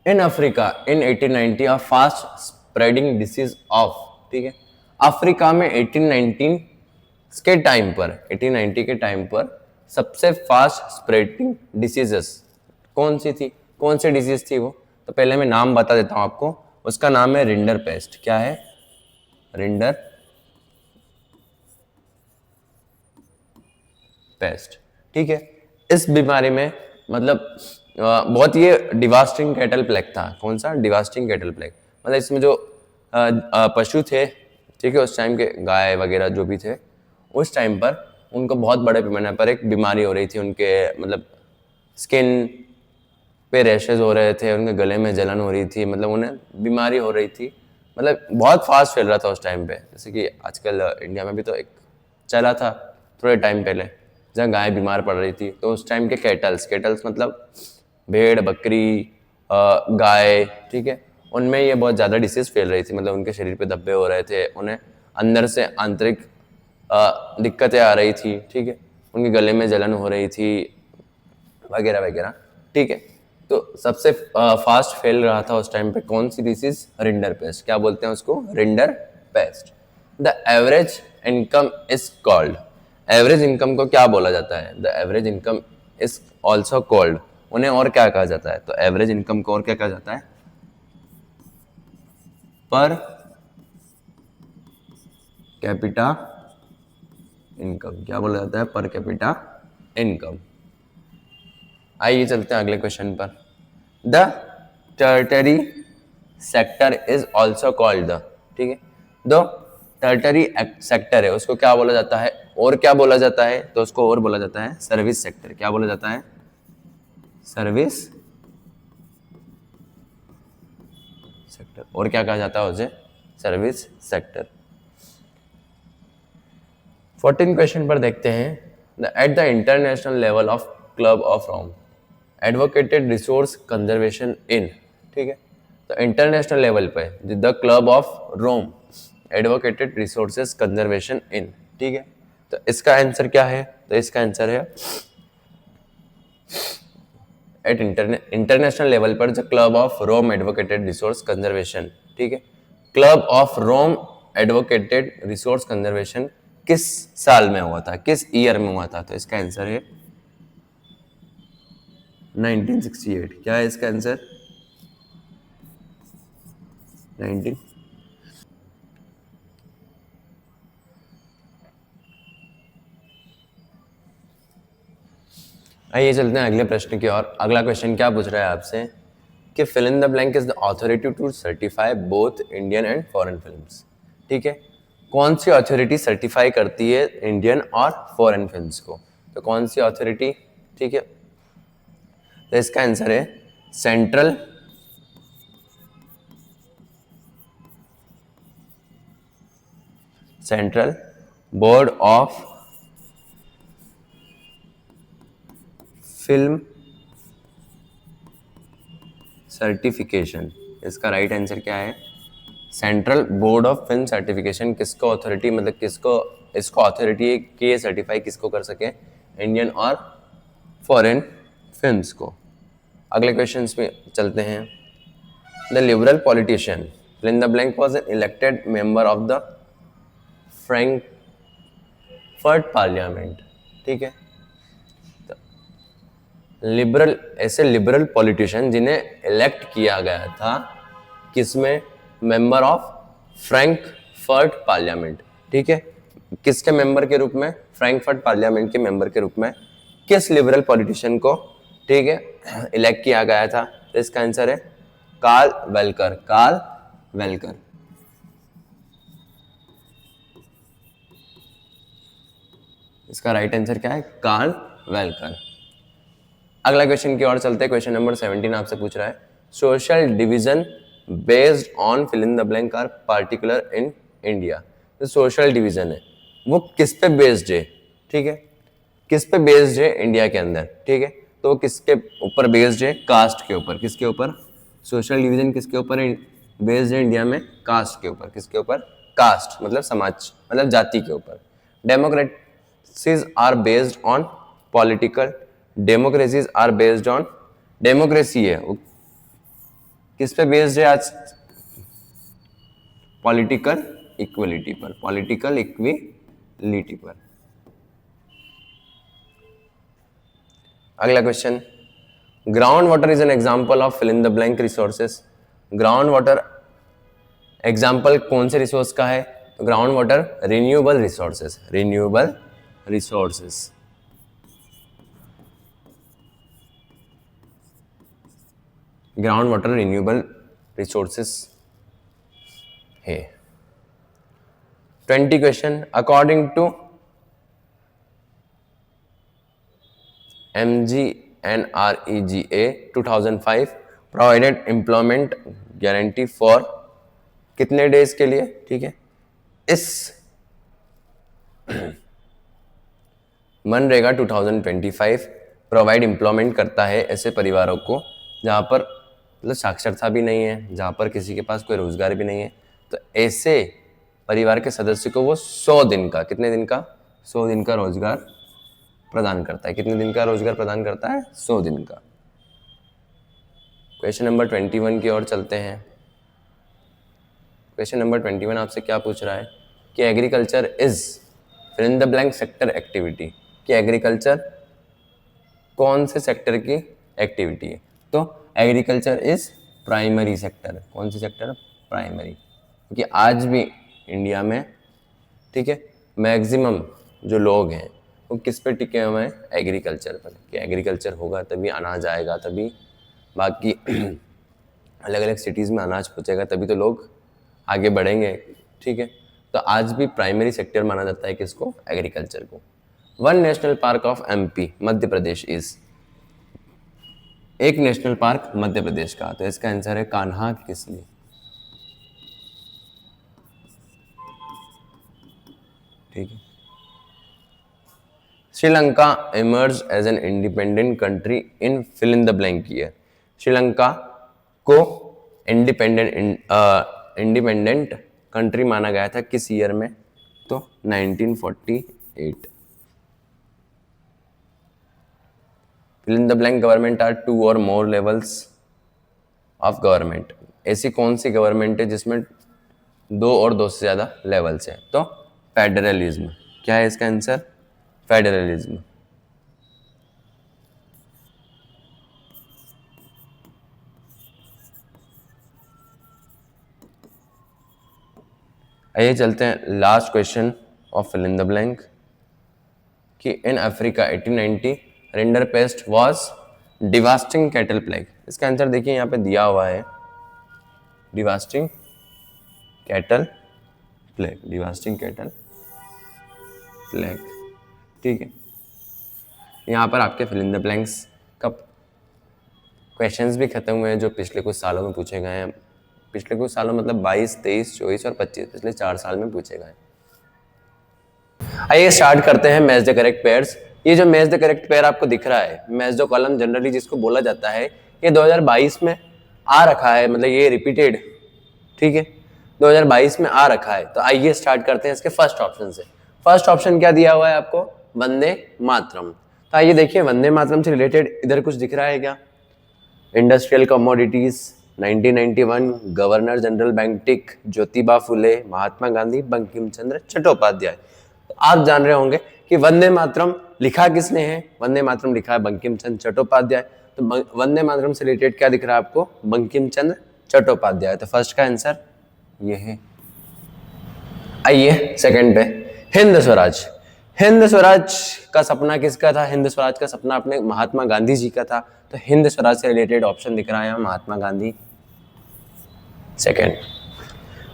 in Africa in 1890 a fast spreading disease of, ठीक है, अफ्रीका में 1819 के टाइम पर, 1890 के टाइम पर सबसे फास्ट स्प्रेडिंग डिसीजेस कौन सी थी, कौन सी डिजीज थी वो, तो पहले मैं नाम बता देता हूं आपको। उसका नाम है रिंडर पेस्ट। क्या है, रिंडर पेस्ट। ठीक है, इस बीमारी में मतलब बहुत ये डिवास्टिंग कैटल प्लेग था। कौन सा, डिवास्टिंग कैटल प्लेग, मतलब इसमें जो पशु थे, ठीक है, उस टाइम के गाय वगैरह जो भी थे, उस टाइम पर उनको बहुत बड़े पैमाने पर एक बीमारी हो रही थी। उनके मतलब स्किन पे रैशेज हो रहे थे, उनके गले में जलन हो रही थी, मतलब उन्हें बीमारी हो रही थी, मतलब बहुत फास्ट फैल रहा था उस टाइम पे। जैसे कि आजकल इंडिया में भी तो एक चला था थोड़े टाइम पहले, जहाँ गाय बीमार पड़ रही थी, तो उस टाइम के कैटल्स, कैटल्स मतलब भेड़ बकरी गाय, ठीक है, उनमें ये बहुत ज़्यादा डिसीज फैल रही थी, मतलब उनके शरीर पे धब्बे हो रहे थे, उन्हें अंदर से आंतरिक दिक्कतें आ रही थी, ठीक है, उनके गले में जलन हो रही थी वगैरह वगैरह। ठीक है, तो सबसे फास्ट फैल रहा था उस टाइम पे कौन सी डिसीज, रिंडर पेस्ट। क्या बोलते हैं उसको, rinder paste. The average income is called, average income को क्या बोला जाता है, the average income is also called, उन्हें और क्या कहा जाता है, तो एवरेज इनकम को और क्या कहा जाता है, पर कैपिटा इनकम। क्या बोला जाता है, पर कैपिटा इनकम। आइए चलते हैं अगले क्वेश्चन पर। The tertiary sector is also called the, ठीक है, दो टर्टरी सेक्टर है उसको क्या बोला जाता है, और क्या बोला जाता है, तो उसको और बोला जाता है सर्विस सेक्टर। क्या बोला जाता है, सर्विस सेक्टर। और क्या कहा जाता है उसे, सर्विस सेक्टर। 14 क्वेश्चन पर देखते हैं। At the international level of Club of Rome advocated resource conservation in, ठीक है, तो इंटरनेशनल लेवल पे the club of Rome advocated resources conservation in, ठीक है, तो इसका आंसर क्या है, तो इसका आंसर है एट इंटरनेशनल लेवल पर the club of Rome advocated resource conservation, ठीक है, club of Rome advocated resource conservation किस साल में हुआ था, किस ईयर में हुआ था, तो इसका आंसर है 1968। क्या है इसका आंसर, 19। आइए चलते हैं अगले प्रश्न की ओर। अगला क्वेश्चन क्या पूछ रहा है आपसे कि fill in the blank is the authority to certify both Indian and foreign films, ठीक है, कौन सी अथॉरिटी सर्टिफाई करती है इंडियन और फॉरेन फिल्म्स को, तो कौन सी अथॉरिटी, ठीक है, तो इसका आंसर है central central board of film certification. इसका राइट आंसर क्या है, central board of film certification किसको अथॉरिटी, मतलब किसको इसको अथॉरिटी है कि ये सर्टिफाई किसको कर सके, इंडियन और फॉरेन फिल्म्स को। अगले क्वेश्चंस में चलते हैं। The liberal politician fill in the blank was an elected member of the Frankfurt parliament. ठीक है, लिबरल, ऐसे लिबरल पॉलिटिशियन जिन्हें इलेक्ट किया गया था किसमें, मेंबर ऑफ फ्रैंकफर्ट पार्लियामेंट। ठीक है, किसके मेंबर के रूप में, फ्रैंकफर्ट पार्लियामेंट के मेंबर के रूप में किस लिबरल पॉलिटिशियन को, ठीक है, इलेक्ट किया गया था। तो इसका आंसर है कार्ल वेलकर। कार्ल वेलकर। इसका राइट आंसर क्या है, कार्ल वेलकर। अगला क्वेश्चन की ओर चलते हैं। क्वेश्चन नंबर 17 आपसे पूछ रहा है, social division based on fill in the blank are particular in India. जो सोशल डिवीजन है वो किस पे बेस्ड है, ठीक है, किस पे बेस्ड है इंडिया के अंदर, ठीक है, तो किसके ऊपर बेस्ड है, कास्ट के ऊपर। किसके ऊपर, सोशल डिवीजन किसके ऊपर बेस्ड है इंडिया में, कास्ट के ऊपर। किसके ऊपर, कास्ट मतलब समाज, मतलब जाति के ऊपर। Democracies are based on political, democracies are based on, democracy है वो किस पे बेस्ड है आज, पॉलिटिकल इक्वलिटी पर, पॉलिटिकल इक्विलिटी पर। अगला question, ground water is an example of fill in the blank resources. Ground water example कौन से रिसोर्स का है, ground water renewable resources, renewable resources. Ground water renewable resources है। 20 question, according to MGNREGA 2005 provided employment guarantee for कितने डेज के लिए, ठीक है, इस मनरेगा 2025 प्रोवाइड एम्प्लॉयमेंट करता है ऐसे परिवारों को जहाँ पर मतलब साक्षरता भी नहीं है, जहाँ पर किसी के पास कोई रोजगार भी नहीं है। तो ऐसे परिवार के सदस्य को वो 100 दिन का, कितने दिन का, 100 दिन का रोजगार प्रदान करता है। कितने दिन का रोजगार प्रदान करता है, 100 दिन का। क्वेश्चन नंबर 21 की ओर चलते हैं। क्वेश्चन नंबर 21 आपसे क्या पूछ रहा है कि agriculture is fill in the blank sector activity, कि एग्रीकल्चर कौन से सेक्टर की एक्टिविटी है। तो एग्रीकल्चर इज प्राइमरी सेक्टर। कौन सी सेक्टर, प्राइमरी। क्योंकि आज भी इंडिया में, ठीक है, मैक्सिमम जो लोग हैं वो किस पे टिके हुए हैं, एग्रीकल्चर पर। कि एग्रीकल्चर होगा तभी अनाज आएगा, तभी बाकी अलग अलग सिटीज़ में अनाज पहुँचेगा, तभी तो लोग आगे बढ़ेंगे, ठीक है। तो आज भी प्राइमरी सेक्टर माना जाता है किसको, एग्रीकल्चर को। One national park of MP Madhya Pradesh is, एक नेशनल पार्क मध्य प्रदेश का। तो इसका आंसर है कान्हा किसली। ठीक है। Sri Lanka emerge as an independent country in fill in the blank year. Sri Lanka को इंडिपेंडेंट कंट्री माना गया था किस ईयर में, तो 1948। Fill in the blank government are 2 और मोर लेवल्स ऑफ गवर्नमेंट। ऐसी कौन सी गवर्नमेंट है जिसमें 2 और 2 से ज़्यादा लेवल्स हैं, तो फेडरलिज्म। क्या है इसका आंसर, फेडरलिज्म। आइए चलते हैं last question of fill in the blank, कि in Africa 1890 rinderpest was devastating cattle plague. इसका आंसर देखिए यहाँ पे दिया हुआ है, devastating cattle plague, devastating cattle plague. ठीक है, यहाँ पर आपके फिल इन द ब्लैंक्स का क्वेश्चंस भी खत्म हुए हैं जो पिछले कुछ सालों में पूछे गए हैं। पिछले कुछ सालों मतलब 22, 23, 24 और 25, पिछले 4 साल में पूछे गए। आइए स्टार्ट करते हैं मैच द करेक्ट पेयर्स। ये जो मैच द करेक्ट पेयर आपको दिख रहा है, मैच द कॉलम जनरली जिसको बोला जाता है, ये 2022 में आ रखा है, मतलब ये रिपीटेड, ठीक है। 2022 में आ रखा है। तो आइए स्टार्ट करते हैं इसके फर्स्ट ऑप्शन से। फर्स्ट ऑप्शन क्या दिया हुआ है आपको? वंदे मातरम। तो आइए देखिए वंदे मातरम से रिलेटेड इधर कुछ दिख रहा है क्या? Industrial commodities 1991, governor general Bentinck, Jyotiba Phule, Mahatma Gandhi, Bankim Chandra Chattopadhyay. तो आप जान रहे होंगे कि वंदे मातरम लिखा किसने है? वंदे मातरम लिखा है बंकिम चंद्र चट्टोपाध्याय। तो वंदे मातरम से रिलेटेड क्या दिख रहा है आपको? बंकिम चंद्र चट्टोपाध्याय। तो फर्स्ट का आंसर ये है। आइए सेकंड पे, हिंद स्वराज। हिंद स्वराज का सपना किसका था? हिंद स्वराज का सपना अपने महात्मा गांधी जी का था। तो हिंद स्वराज से रिलेटेड ऑप्शन दिख रहा है यहाँ महात्मा गांधी। सेकंड,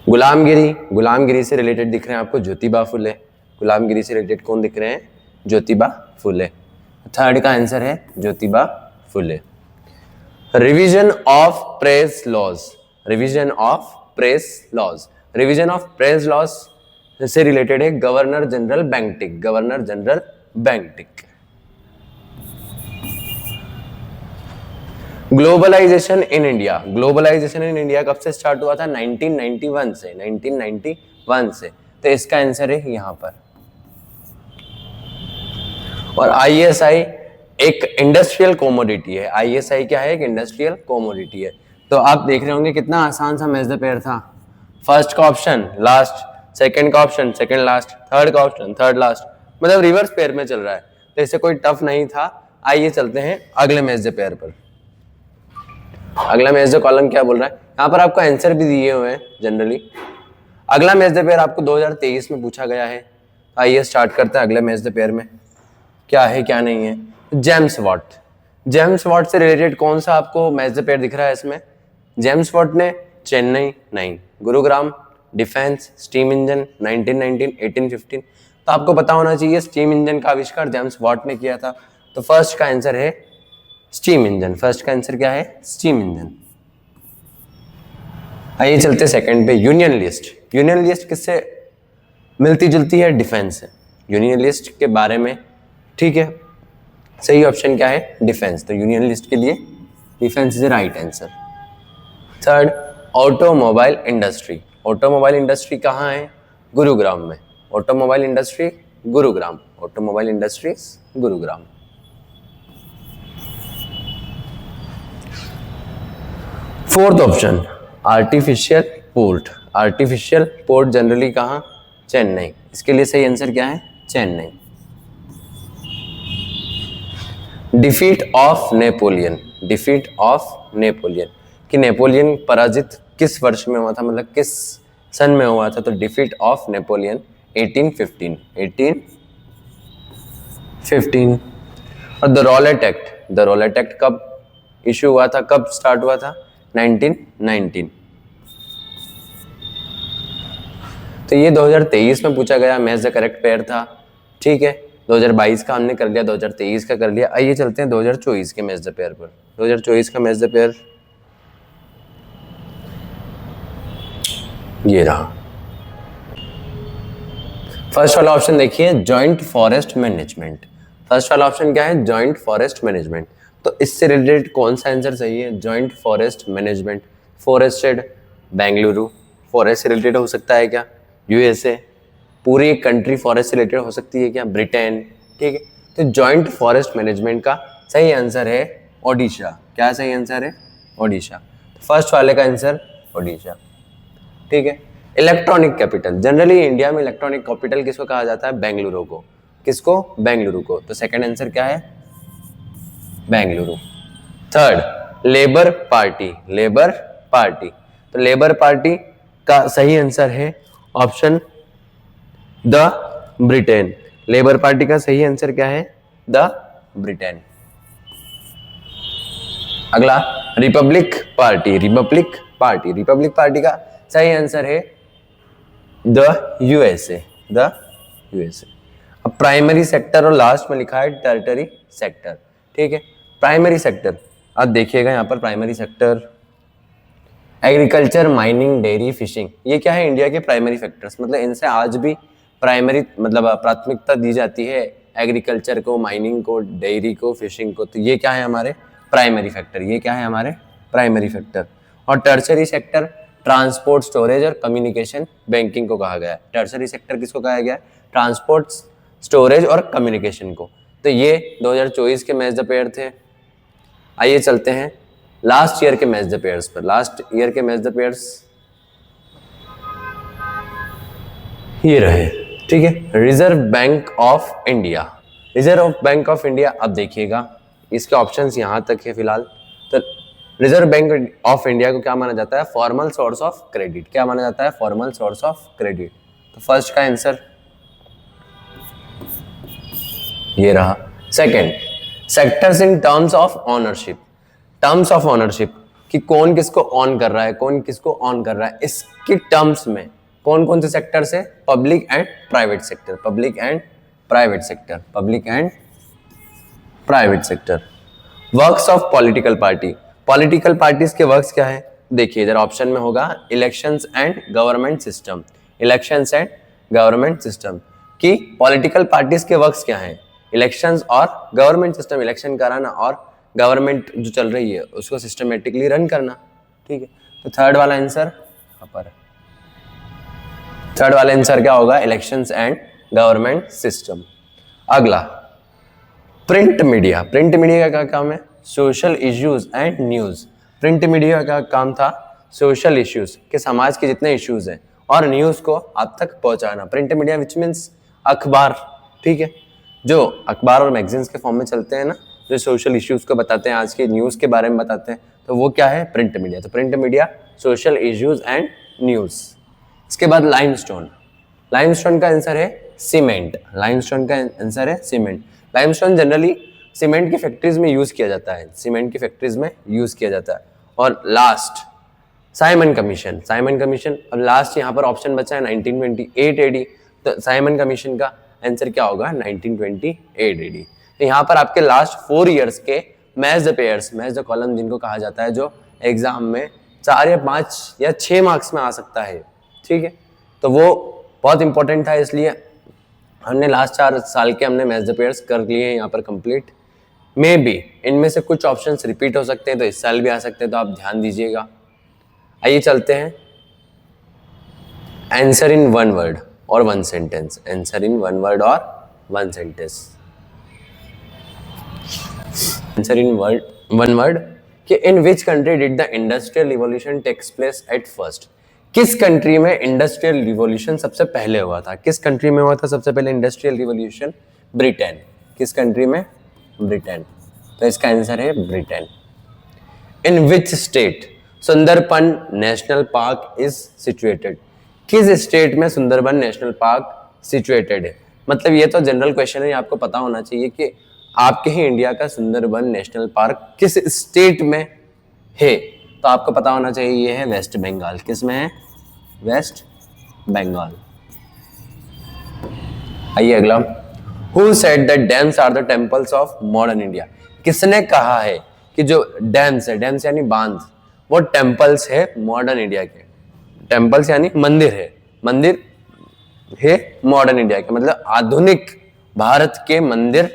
गुलामगिरी। गुलामगिरी से रिलेटेड दिख रहे हैं आपको ज्योतिबा फुले। गुलामगिरी से रिलेटेड कौन दिख रहे हैं? ज्योतिबा फुले। थर्ड का आंसर है Jyotiba Phule. Revision of press laws. Revision of press laws. Revision of press laws से रिलेटेड है governor general Bentinck. Governor general Bentinck. Globalisation in India. Globalisation in India कब से स्टार्ट हुआ था? 1991 से। 1991 से। तो इसका आंसर है यहां पर। और आईएसआई एक इंडस्ट्रियल कोमोडिटी है। आईएसआई क्या है? एक इंडस्ट्रियल कोमोडिटी है। तो आप देख रहे होंगे कितना आसान सा मैच द पेयर था। फर्स्ट का ऑप्शन लास्ट, सेकंड का ऑप्शन सेकंड लास्ट, थर्ड का ऑप्शन थर्ड लास्ट, मतलब रिवर्स पेयर में चल रहा है। तो इससे कोई टफ नहीं था। आइए चलते हैं अगले मैच द पेयर पर। अगला मैच द कॉलम क्या बोल रहा है? यहाँ पर आपको आंसर भी दिए हुए हैं जनरली। अगला मैच द पेयर आपको 2023 में पूछा गया है। आइए स्टार्ट करते हैं अगले मैच द पेयर में क्या है क्या नहीं है। James Watt. जेम्स वॉट से रिलेटेड कौन सा आपको मैच द पेयर दिख रहा है इसमें? जेम्स वॉट ने चेन्नई नहीं, गुरुग्राम, डिफेंस, स्टीम इंजन, 1919, 1815। तो आपको पता होना चाहिए स्टीम इंजन का आविष्कार जेम्स वॉट ने किया था। तो फर्स्ट का आंसर है स्टीम इंजन। फर्स्ट का आंसर क्या है? Steam engine. आइए चलते सेकंड पे, यूनियन लिस्ट। यूनियन लिस्ट किससे मिलती जुलती है? डिफेंस से। यूनियन लिस्ट के बारे में, ठीक है। सही ऑप्शन क्या है? डिफेंस। तो यूनियन लिस्ट के लिए defence is right answer. Third, automobile industry. Automobile industry कहाँ है? गुरुग्राम में। Automobile industry Gurugram. Automobile industries Gurugram. Fourth option, artificial port. Artificial port generally कहाँ? चेन्नई। इसके लिए सही आंसर क्या है? Chennai. Defeat of Napoleon. Defeat of Napoleon कि नेपोलियन पराजित किस वर्ष में हुआ था, मतलब किस सन में हुआ था? तो डिफीट ऑफ नेपोलियन 1815। 1815। और the Rowlatt act. The Rowlatt act कब इशू हुआ था? कब स्टार्ट हुआ था? 1919। तो ये 2023 में पूछा गया मैच द करेक्ट पेयर था, ठीक है। 2022 का हमने कर लिया, 2023 का कर लिया। आइए चलते हैं 2024 के मैच द पेयर पर। 2024 का मैच द पेयर ये रहा। फर्स्ट वाला ऑप्शन देखिए, जॉइंट फॉरेस्ट मैनेजमेंट। फर्स्ट वाला ऑप्शन क्या है? Joint forest management. तो इससे रिलेटेड कौन सा आंसर सही है? Joint forest management. Forested Bengaluru. Forest से रिलेटेड हो सकता है क्या? यूएसए। पूरी एक कंट्री फॉरेस्ट से रिलेटेड हो सकती है क्या? ब्रिटेन, ठीक है। तो जॉइंट फॉरेस्ट मैनेजमेंट का सही आंसर है ओडिशा। क्या सही आंसर है? ओडिशा। फर्स्ट वाले का आंसर ओडिशा, ठीक है। Electronic capital. जनरली इंडिया में इलेक्ट्रॉनिक कैपिटल किसको कहा जाता है? बेंगलुरु को। किसको? बेंगलुरु को। तो सेकंड आंसर क्या है? Bengaluru. Third, labour party. Labour party. तो लेबर पार्टी का सही आंसर है option the Britain. Labour party का सही आंसर क्या है? The Britain. अगला, republic party. Republic party. Republic party का सही आंसर है द यूएसए। The USA. अब प्राइमरी सेक्टर और लास्ट में लिखा है टेरिटरी सेक्टर, ठीक है। प्राइमरी सेक्टर अब देखिएगा यहाँ पर, primary sector agriculture, mining, dairy, fishing, ये क्या है? इंडिया के प्राइमरी सेक्टर्स। मतलब इनसे आज भी प्राइमरी मतलब प्राथमिकता दी जाती है एग्रीकल्चर को, माइनिंग को, डेयरी को, फिशिंग को। तो ये क्या है? हमारे प्राइमरी फैक्टर। ये क्या है? हमारे प्राइमरी फैक्टर। और टर्शरी सेक्टर ट्रांसपोर्ट, स्टोरेज और कम्युनिकेशन बैंकिंग को कहा गया है। टर्सरी सेक्टर किसको कहा गया है? ट्रांसपोर्ट, स्टोरेज और कम्युनिकेशन को। तो ये 2024 के मैच द पेयर थे। आइए चलते हैं लास्ट ईयर के मैच द पेयर्स पर। लास्ट ईयर के मैच द पेयर्स ये रहे, ठीक है। Reserve bank of India, reserve bank of India, अब देखिएगा इसके ऑप्शंस यहां तक है फिलहाल। तो रिजर्व बैंक ऑफ इंडिया को क्या माना जाता है? Formal source of credit. क्या माना जाता है? Formal source of credit. तो फर्स्ट का आंसर ये रहा। Second, sectors in terms of ownership. Terms of ownership कि कौन किसको ऑन कर रहा है, कौन किसको ऑन कर रहा है, इसके टर्म्स में कौन कौन से सेक्टर्स है? Public and private sector, public and private sector, public and private sector. Works of political party, political parties के वर्क्स क्या है? देखिए इधर ऑप्शन में होगा elections and government system, elections and government system. कि पॉलिटिकल पार्टीज के वर्क्स क्या हैं? इलेक्शंस और गवर्नमेंट सिस्टम, इलेक्शन कराना और गवर्नमेंट जो चल रही है उसको सिस्टमेटिकली रन करना, ठीक है। तो थर्ड वाला आंसर यहाँ पर, थर्ड वाला आंसर क्या होगा? Elections and government system. अगला, प्रिंट मीडिया। प्रिंट मीडिया का क्या काम है? Social issues and news. Print media का काम था सोशल इश्यूज के, समाज के जितने इश्यूज हैं और न्यूज को आप तक पहुंचाना। प्रिंट मीडिया विच मीन्स अखबार, ठीक है, जो अखबार और मैगजीन्स के फॉर्म में चलते हैं ना, जो सोशल इश्यूज को बताते हैं, आज के न्यूज के बारे में बताते हैं, तो वो क्या है? Print media. तो print media, social issues and news. इसके बाद लाइमस्टोन। लाइमस्टोन का आंसर है सीमेंट। लाइमस्टोन का आंसर है सीमेंट। लाइमस्टोन जनरली सीमेंट की फैक्ट्रीज में यूज किया जाता है, सीमेंट की फैक्ट्रीज में यूज किया जाता है। और last, Simon commission. Simon commission, अब लास्ट यहाँ पर ऑप्शन बचा है 1928 एडी। तो साइमन कमीशन का आंसर क्या होगा? 1928 एडी। तो यहाँ पर आपके लास्ट 4 इयर्स के match the pairs, match the column जिनको कहा जाता है, जो एग्जाम में 4 या 5 या 6 मार्क्स में आ सकता है, ठीक है। तो वो बहुत इंपॉर्टेंट था, इसलिए हमने लास्ट 4 साल के हमने मैच द पेयर्स कर लिए हैं यहाँ पर कंप्लीट। मे बी इनमें से कुछ ऑप्शंस रिपीट हो सकते हैं, तो इस साल भी आ सकते हैं, तो आप ध्यान दीजिएगा। आइए चलते हैं आंसर इन वन वर्ड और one sentence. Answer in one word और one sentence. Answer in one word कि in which country did the industrial revolution takes place at first. किस कंट्री में इंडस्ट्रियल रिवॉल्यूशन सबसे पहले हुआ था? किस कंट्री में हुआ था सबसे पहले इंडस्ट्रियल रिवॉल्यूशन? ब्रिटेन। किस कंट्री में? ब्रिटेन। तो इसका आंसर है Britain. In which state Sundarban national park is situated. किस स्टेट में सुंदरबन नेशनल पार्क सिचुएटेड है? मतलब ये तो जनरल क्वेश्चन है, आपको पता होना चाहिए कि आपके ही इंडिया का सुंदरबन नेशनल पार्क किस स्टेट में है। तो आपको पता होना चाहिए ये है वेस्ट बंगाल। किस में है? वेस्ट बंगाल। आइए अगला, who said that dams are the temples of modern India. किसने कहा है कि जो डैम्स है, डैम्स यानी बांध, वो टेम्पल्स है मॉडर्न इंडिया के। टेम्पल्स यानी मंदिर है, मंदिर है मॉडर्न इंडिया के, मतलब आधुनिक भारत के मंदिर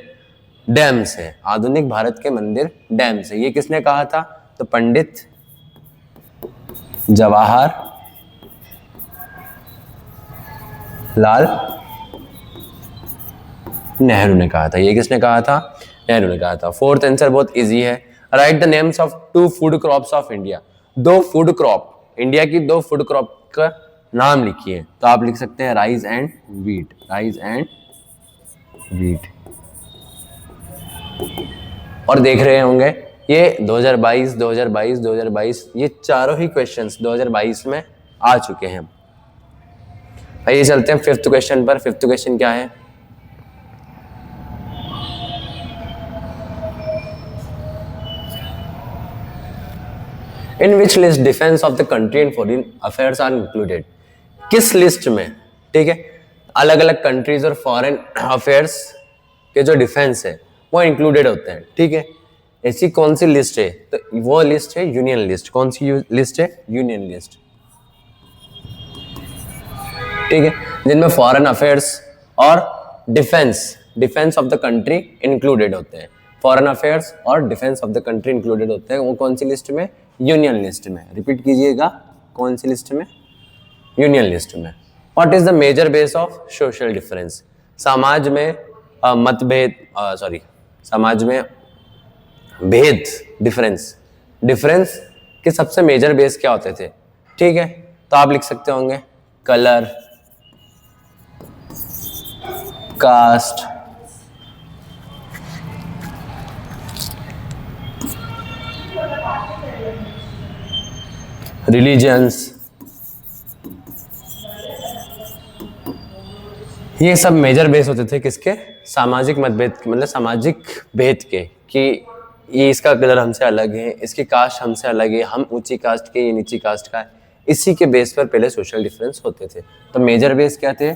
डैम्स है। आधुनिक भारत के मंदिर डैम्स है। ये किसने कहा था? तो पंडित जवाहर लाल नेहरू ने कहा था। ये किसने कहा था? नेहरू ने कहा था। फोर्थ आंसर बहुत इजी है। Right the names of 2 food crops of India. 2 food crop, India की 2 फूड क्रॉप का नाम लिखिए। तो आप लिख सकते हैं rice and wheat, rice and wheat. और देख रहे होंगे ये 2022 ये चारों ही क्वेश्चंस 2022 में आ चुके हैं। आइए चलते हैं 5th क्वेश्चन पर। 5th क्वेश्चन क्या है? In which list defence of the country and foreign affairs are included. किस लिस्ट में, ठीक है, अलग अलग कंट्रीज और फॉरेन अफेयर्स के जो डिफेंस है वो इंक्लूडेड होते हैं, ठीक है। ऐसी कौन सी लिस्ट है? तो वो लिस्ट है यूनियन लिस्ट। कौन सी लिस्ट है? यूनियन लिस्ट, ठीक है, जिनमें फॉरेन अफेयर्स और defence of the country included होते हैं। फॉरेन अफेयर्स और defence of the country included होते हैं। वो कौन सी लिस्ट में? यूनियन लिस्ट में। रिपीट कीजिएगा, कौन सी लिस्ट में? यूनियन लिस्ट में। What is the major base of social difference? समाज में मतभेद, समाज में भेद, डिफरेंस के सबसे मेजर बेस क्या होते थे? ठीक है, तो आप लिख सकते होंगे कलर, कास्ट, रिलीजन्स, ये सब मेजर बेस होते थे किसके? सामाजिक मतभेद, मतलब सामाजिक भेद के, कि ये इसका कलर हमसे अलग है, इसकी कास्ट हमसे अलग है, हम ऊंची कास्ट के, ये नीची कास्ट का है। इसी के बेस पर पहले सोशल डिफरेंस होते थे। तो मेजर बेस क्या थे?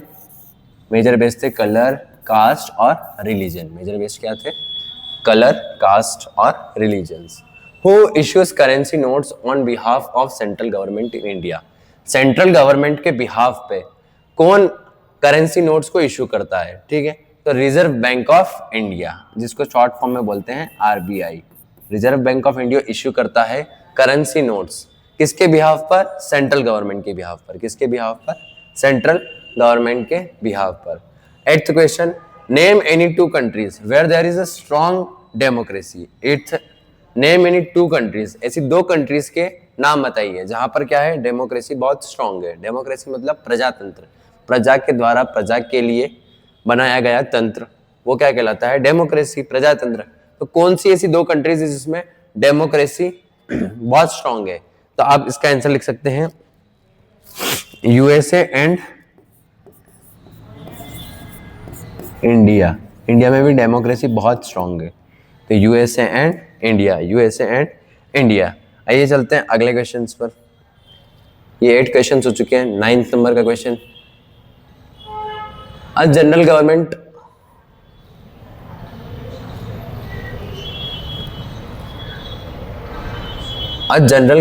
मेजर बेस थे कलर, कास्ट और रिलीजन। मेजर बेस क्या थे? कलर, कास्ट और religions. Who issues currency notes on behalf of central government in India? Central government के बिहाफ पे कौन करेंसी नोट्स को इश्यू करता है? ठीक है, तो रिजर्व बैंक ऑफ इंडिया, जिसको शॉर्ट फॉर्म में बोलते हैं RBI. Reserve bank of India issue करता है करेंसी नोट्स, किसके बिहाफ पर? सेंट्रल गवर्नमेंट के बिहाफ पर। किसके बिहाफ पर? सेंट्रल गवर्नमेंट के बिहाफ पर। 8th question, name any two countries where there is a strong democracy. 8th, name any two countries, ऐसी दो कंट्रीज के नाम बताइए जहां पर क्या है? डेमोक्रेसी बहुत स्ट्रॉन्ग है। डेमोक्रेसी मतलब प्रजातंत्र, प्रजा के द्वारा प्रजा के लिए बनाया गया तंत्र, वो क्या कहलाता है? डेमोक्रेसी, प्रजातंत्र। तो कौन सी ऐसी दो कंट्रीज है जिसमें डेमोक्रेसी बहुत स्ट्रॉन्ग है? तो आप इसका आंसर लिख सकते हैं यूएसए एंड इंडिया। इंडिया में भी डेमोक्रेसी बहुत स्ट्रॉन्ग है, तो USA and India, USA and India. आइए चलते हैं अगले क्वेश्चंस पर। ये 8 क्वेश्चंस हो चुके हैं। 9th नंबर का question, A general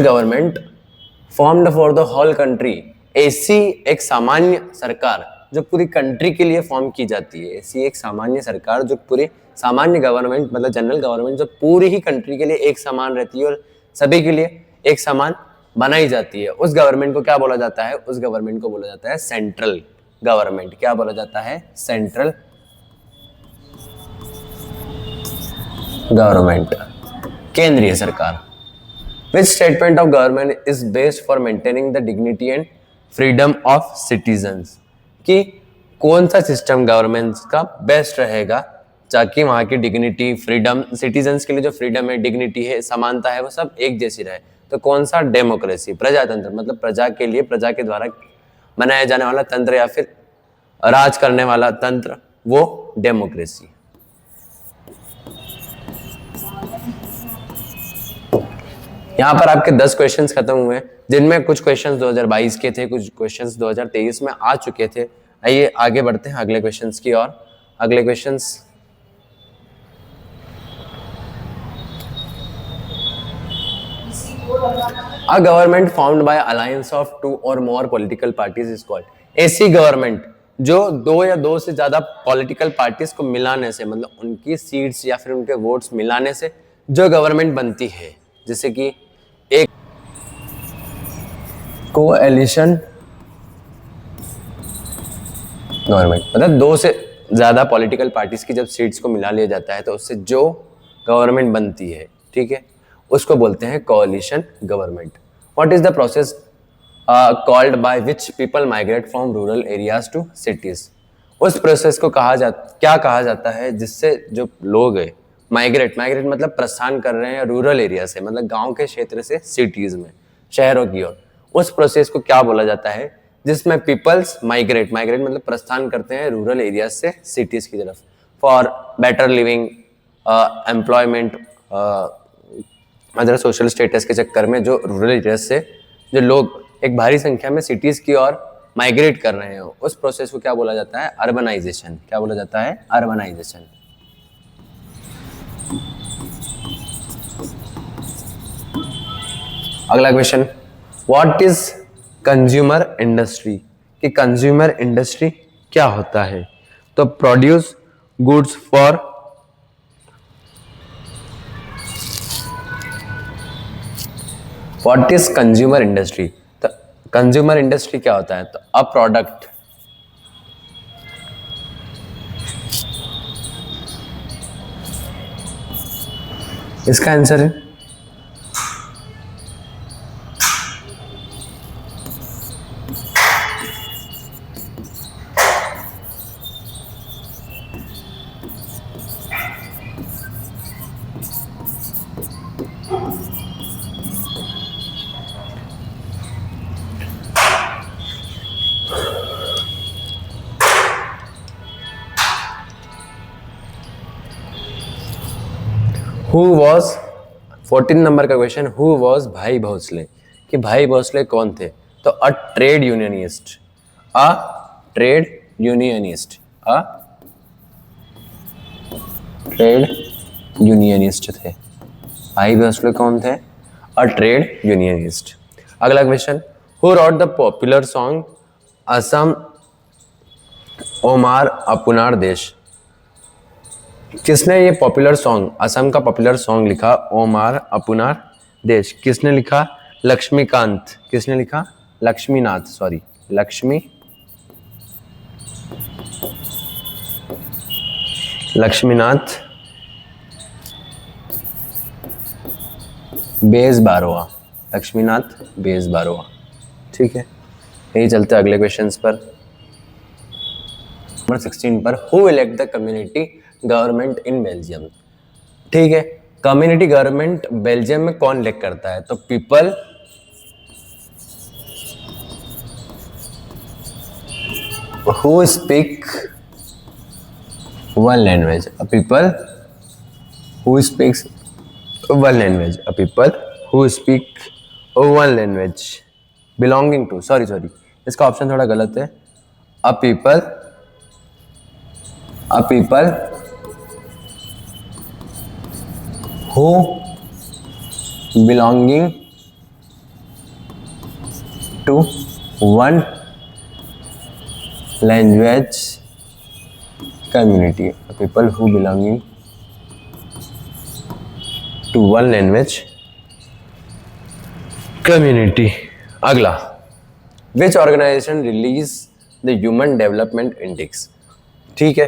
government formed for the whole country। ऐसी एक सामान्य सरकार जो पूरी कंट्री के लिए फॉर्म की जाती है। ऐसी एक सामान्य सरकार जो पूरी, सामान्य गवर्नमेंट मतलब जनरल गवर्नमेंट जो पूरी ही कंट्री के लिए एक समान रहती है और सभी के लिए एक समान बनाई जाती है, उस गवर्नमेंट को क्या बोला जाता है? उस गवर्नमेंट को बोला जाता है सेंट्रल गवर्नमेंट। क्या बोला जाता है? सेंट्रल गवर्नमेंट, केंद्रीय सरकार। Which statement of government is best for maintaining the dignity and freedom of citizens? कि कौन सा सिस्टम गवर्नमेंट का बेस्ट रहेगा ताकि वहां की डिग्निटी, फ्रीडम, सिटीजन्स के लिए जो फ्रीडम है, डिग्निटी है, समानता है, वो सब एक जैसी रहे? तो कौन सा? डेमोक्रेसी, प्रजातंत्र, मतलब प्रजा के लिए, प्रजा के द्वारा बनाया जाने वाला तंत्र या फिर राज करने वाला तंत्र, वो डेमोक्रेसी। यहाँ पर आपके 10 क्वेश्चंस खत्म हुए, जिनमें कुछ क्वेश्चंस 2022 के थे, कुछ क्वेश्चंस 2023 में आ चुके थे। आइए आगे बढ़ते हैं अगले क्वेश्चंस की ओर। अगले questions, A government formed by alliance of 2 or more political parties is called। ऐसी गवर्नमेंट जो 2 या 2 से ज्यादा पॉलिटिकल पार्टीज को मिलाने से, मतलब उनकी सीट्स या फिर उनके वोट्स मिलाने से जो गवर्नमेंट बनती है, जैसे कि एक कोएलिशन गवर्नमेंट, मतलब 2 से ज्यादा पॉलिटिकल पार्टीज की जब सीट्स को मिला लिया जाता है तो उससे जो गवर्नमेंट बनती है, ठीक है, उसको बोलते हैं coalition government. What is the process called by which people migrate from rural areas to cities? उस प्रोसेस को क्या कहा जाता है जिससे जो लोग है माइग्रेट मतलब प्रस्थान कर रहे हैं रूरल एरिया से, मतलब गांव के क्षेत्र से सिटीज में, शहरों की ओर। उस प्रोसेस को क्या बोला जाता है जिसमें पीपल्स माइग्रेट मतलब प्रस्थान करते हैं रूरल एरिया से सिटीज की तरफ, फॉर बेटर लिविंग, एम्प्लॉयमेंट, मतलब सोशल स्टेटस के चक्कर में जो रूरल एरिया से जो लोग एक भारी संख्या में सिटीज की ओर माइग्रेट कर रहे हैं, उस प्रोसेस को क्या बोला जाता है? अर्बनाइजेशन। क्या बोला जाता है? अर्बनाइजेशन। अगला question, what is consumer industry? कि कंज्यूमर इंडस्ट्री क्या होता है? तो produce goods for what is consumer industry? तो कंज्यूमर इंडस्ट्री क्या होता है? तो अ प्रोडक्ट, इसका आंसर है हु वॉज 14 नंबर का क्वेश्चन, हु वॉज भाई भोसले, कि भाई भोसले कौन थे? तो अ ट्रेड यूनियनिस्ट, अ ट्रेड यूनियनिस्ट, अ ट्रेड यूनियनिस्ट थे। भाई भोसले कौन थे? अ ट्रेड यूनियनिस्ट। अगला question, who wrote the popular song असम ओमार अपनार देश, किसने ये पॉपुलर सॉन्ग, असम का पॉपुलर सॉन्ग लिखा ओमार अपनार देश, किसने लिखा? लक्ष्मीकांत, किसने लिखा? लक्ष्मीनाथ, सॉरी लक्ष्मीनाथ बेजबारोआ, लक्ष्मीनाथ बेजबारोआ। ठीक है, यही चलते अगले क्वेश्चंस पर। नंबर 16 पर, who elect the community government in Belgium. ठीक है, कम्युनिटी गवर्नमेंट बेल्जियम में कौन इलेक्ट करता है? तो people who speak one language, a people who speaks one language, a people who speak one language belonging to, sorry इसका ऑप्शन थोड़ा गलत है। A people who belonging to one language community, people who belonging to one language community. अगला, which organisation release the human development index. ठीक है,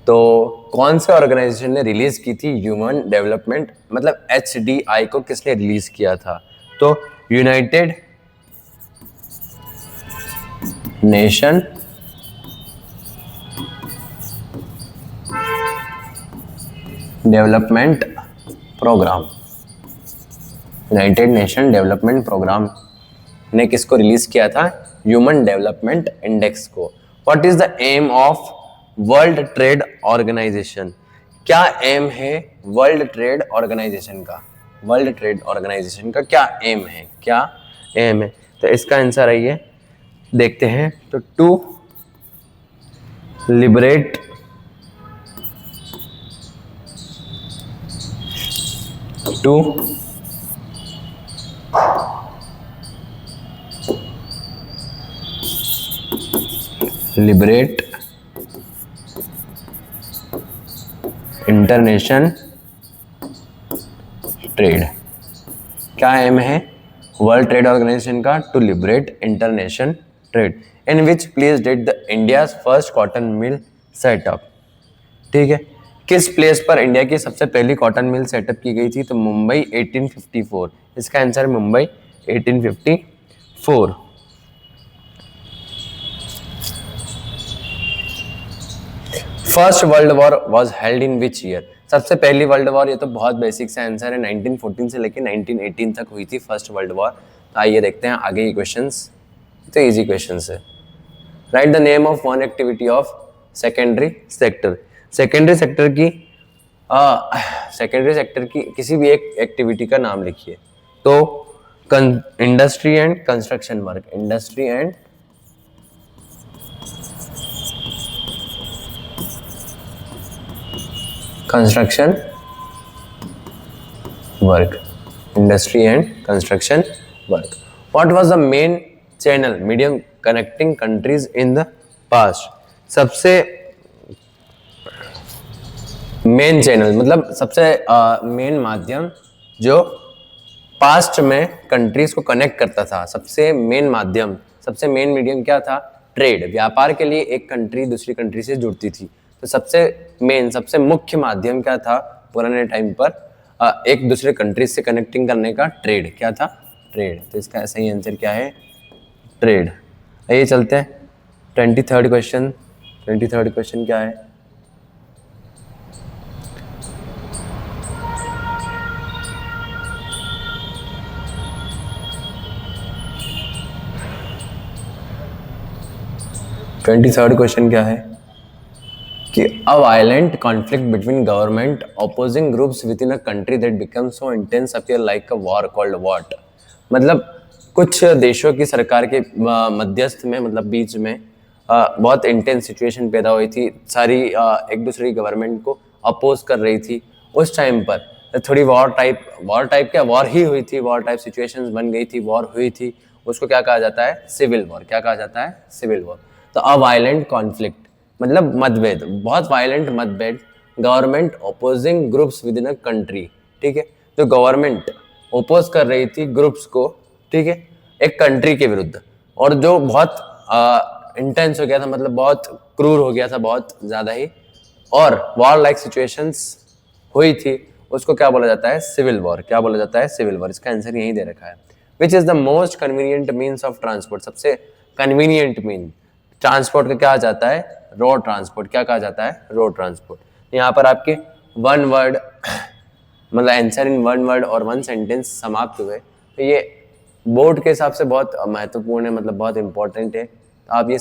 तो कौन से ऑर्गेनाइजेशन ने रिलीज की थी ह्यूमन डेवलपमेंट, मतलब HDI को किसने रिलीज किया था? तो United Nation Development Programme, United Nation Development Programme ने किसको रिलीज किया था? ह्यूमन डेवलपमेंट इंडेक्स को। What is the aim of World Trade Organization, क्या एम है वर्ल्ड ट्रेड ऑर्गेनाइजेशन का? वर्ल्ड ट्रेड ऑर्गेनाइजेशन का क्या एम है, क्या एम है? तो इसका आंसर आइए देखते हैं। तो टू लिबरेट इंटरनेशनल ट्रेड, क्या एम है वर्ल्ड ट्रेड ऑर्गेनाइजेशन का? To liberate international trade. In which place did the India's first cotton mill setup. ठीक है, किस प्लेस पर इंडिया की सबसे पहली कॉटन मिल सेटअप की गई थी? तो मुंबई 1854, इसका आंसर है Mumbai 1854। First world war was held in which year, सबसे पहली वर्ल्ड वॉर, ये तो बहुत बेसिक सा आंसर है, 1914 से लेकर 1918 तक हुई थी फर्स्ट वर्ल्ड वॉर। तो आइए देखते हैं आगे के क्वेश्चंस, तो इजी क्वेश्चंस है। Right the name of one activity of secondary sector, secondary sector की किसी भी एक एक्टिविटी का नाम लिखिए। तो industry and construction work, industry and construction work, industry and construction work. What was the main channel medium connecting countries in the past, सबसे मेन चैनल मतलब सबसे मेन माध्यम जो पास्ट में कंट्रीज को कनेक्ट करता था, सबसे मेन माध्यम, सबसे मेन मीडियम क्या था? ट्रेड। व्यापार के लिए एक कंट्री दूसरी कंट्री से जुड़ती थी, तो सबसे मेन, सबसे मुख्य माध्यम क्या था पुराने टाइम पर? एक दूसरे कंट्रीज से कनेक्टिंग करने का ट्रेड। क्या था? ट्रेड। तो इसका सही आंसर क्या है? ट्रेड। आइए चलते हैं 23rd क्वेश्चन। 23rd क्वेश्चन क्या है? ट्वेंटी थर्ड क्वेश्चन क्या है कि अ violent conflict between government opposing groups within a country that become so intense appear like a war called what? मतलब कुछ देशों की सरकार के मध्यस्थ में, मतलब बीच में बहुत इंटेंस सिचुएशन पैदा हुई थी, सारी एक दूसरे गवर्नमेंट को अपोज कर रही थी उस टाइम पर। थोड़ी वॉर टाइप क्या, वॉर ही हुई थी, वॉर टाइप सिचुएशंस बन गई थी, वॉर हुई थी, उसको क्या कहा जाता है? Civil war. क्या कहा जाता है? Civil war. तो अ वायलेंट कॉन्फ्लिक्ट मतलब मतभेद, बहुत वायलेंट मतभेद, government opposing groups within a country, ठीक है, जो गवर्नमेंट ओपोज कर रही थी ग्रुप्स को, ठीक है, एक कंट्री के विरुद्ध, और जो बहुत इंटेंस हो गया था, मतलब बहुत क्रूर हो गया था, बहुत ज्यादा ही, और वॉर लाइक सिचुएशंस हुई थी, उसको क्या बोला जाता है? Civil war. क्या बोला जाता है? Civil war. इसका आंसर यही दे रखा है। Which is the most convenient means of transport? सबसे कन्वीनियंट मीन ट्रांसपोर्ट का क्या आ जाता है? Road transport. क्या कहा जाता है? Road transport. यहाँ पर आपके वन वर्ड मतलब आंसर इन वन वर्ड और वन सेंटेंस समाप्त हुए, तो ये बोर्ड के हिसाब से बहुत महत्वपूर्ण है, मतलब बहुत इंपॉर्टेंट है। आप ये